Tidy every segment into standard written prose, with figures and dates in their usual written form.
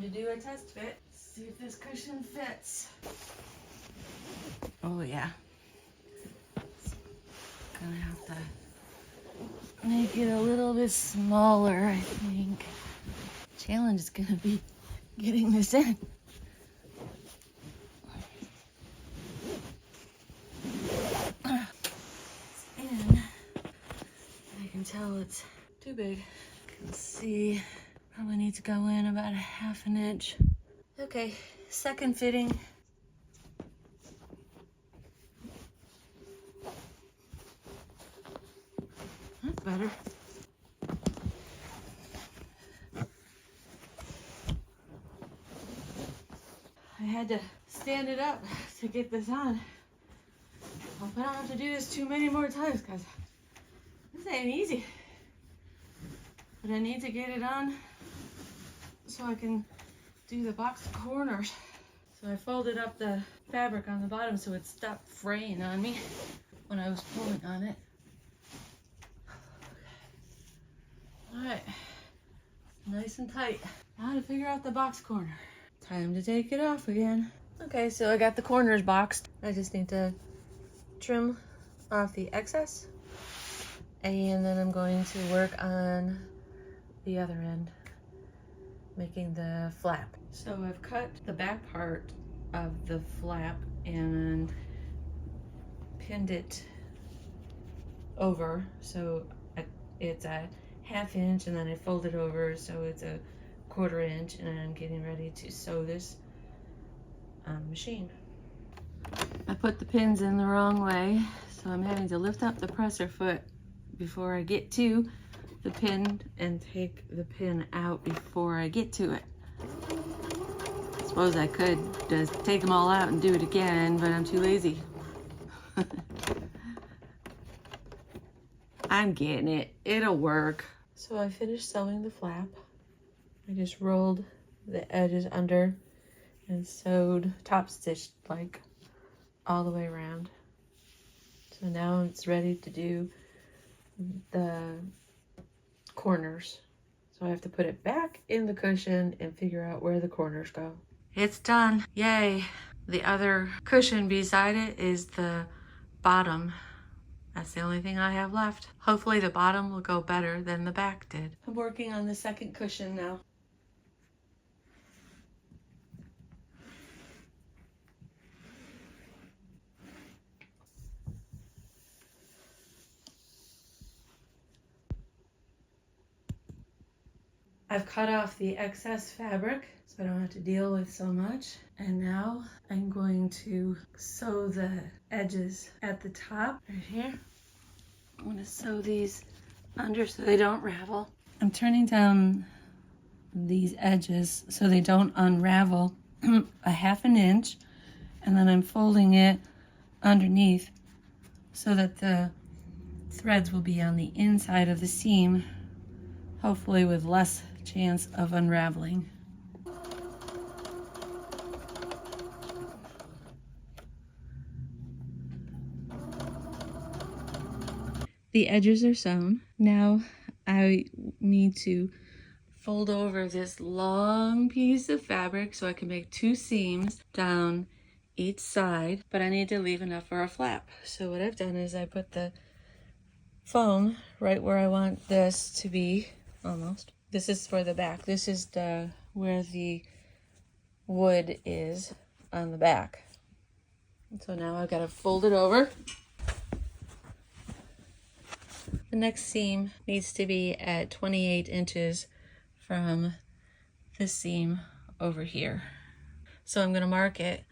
Time to do a test fit. See if this cushion fits. Oh yeah. Gonna have to make it a little bit smaller, I think. Challenge is gonna be getting this in. It's in. I can tell it's too big. Let's see. Probably need to go in about 1/2 inch. Okay, second fitting. That's better. I had to stand it up to get this on. Hope I don't have to do this too many more times because this ain't easy. But I need to get it on so I can do the box corners. So I folded up the fabric on the bottom so it stopped fraying on me when I was pulling on it. Alright, nice and tight. Now to figure out the box corner. Time to take it off again. Okay, so I got the corners boxed. I just need to trim off the excess. And then I'm going to work on the other end, making the flap. So I've cut the back part of the flap and pinned it over. So it's a 1/2 inch, and then I fold it over so it's a 1/4 inch, and I'm getting ready to sew this on the machine. I put the pins in the wrong way, so I'm having to lift up the presser foot before I get to the pin and take the pin out before I get to it. I suppose I could just take them all out and do it again, but I'm too lazy. I'm getting it. It'll work. So I finished sewing the flap. I just rolled the edges under and sewed, top stitched like all the way around. So now it's ready to do the corners. So I have to put it back in the cushion and figure out where the corners go. It's done. Yay. The other cushion beside it is the bottom. That's the only thing I have left. Hopefully the bottom will go better than the back did. I'm working on the second cushion now. I've cut off the excess fabric so I don't have to deal with so much. And now I'm going to sew the edges at the top right here. I'm going to sew these under so they don't ravel. I'm turning down these edges so they don't unravel 1/2 inch, and then I'm folding it underneath so that the threads will be on the inside of the seam, hopefully with less chance of unraveling. The edges are sewn. Now I need to fold over this long piece of fabric so I can make 2 seams down each side, but I need to leave enough for a flap. So what I've done is I put the foam right where I want this to be, almost. This is for the back. This is where the wood is on the back. So now I've got to fold it over. The next seam needs to be at 28 inches from this seam over here. So I'm going to mark it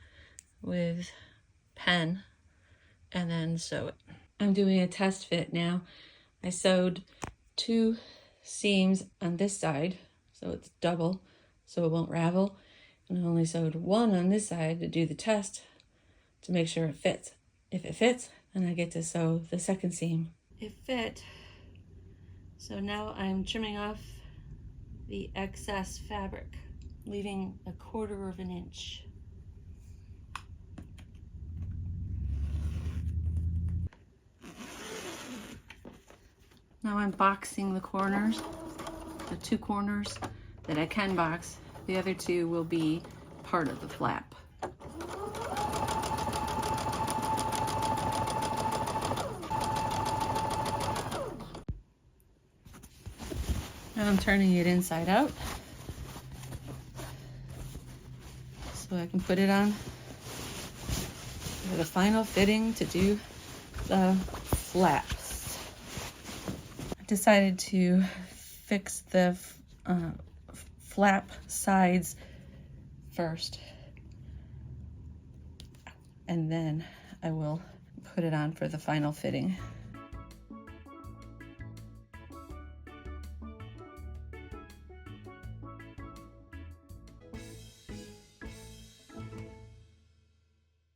with pen and then sew it. I'm doing a test fit now. I sewed 2 seams on this side, so it's double, so it won't ravel. And I only sewed 1 on this side to do the test to make sure it fits. If it fits, then I get to sew the second seam. It fit. So now I'm trimming off the excess fabric, leaving 1/4 inch. Now I'm boxing the corners, the 2 corners that I can box The other two will be part of the flap. Now I'm turning it inside out so I can put it on for the final fitting to do the flaps. I decided to fix the flap sides first, and then I will put it on for the final fitting.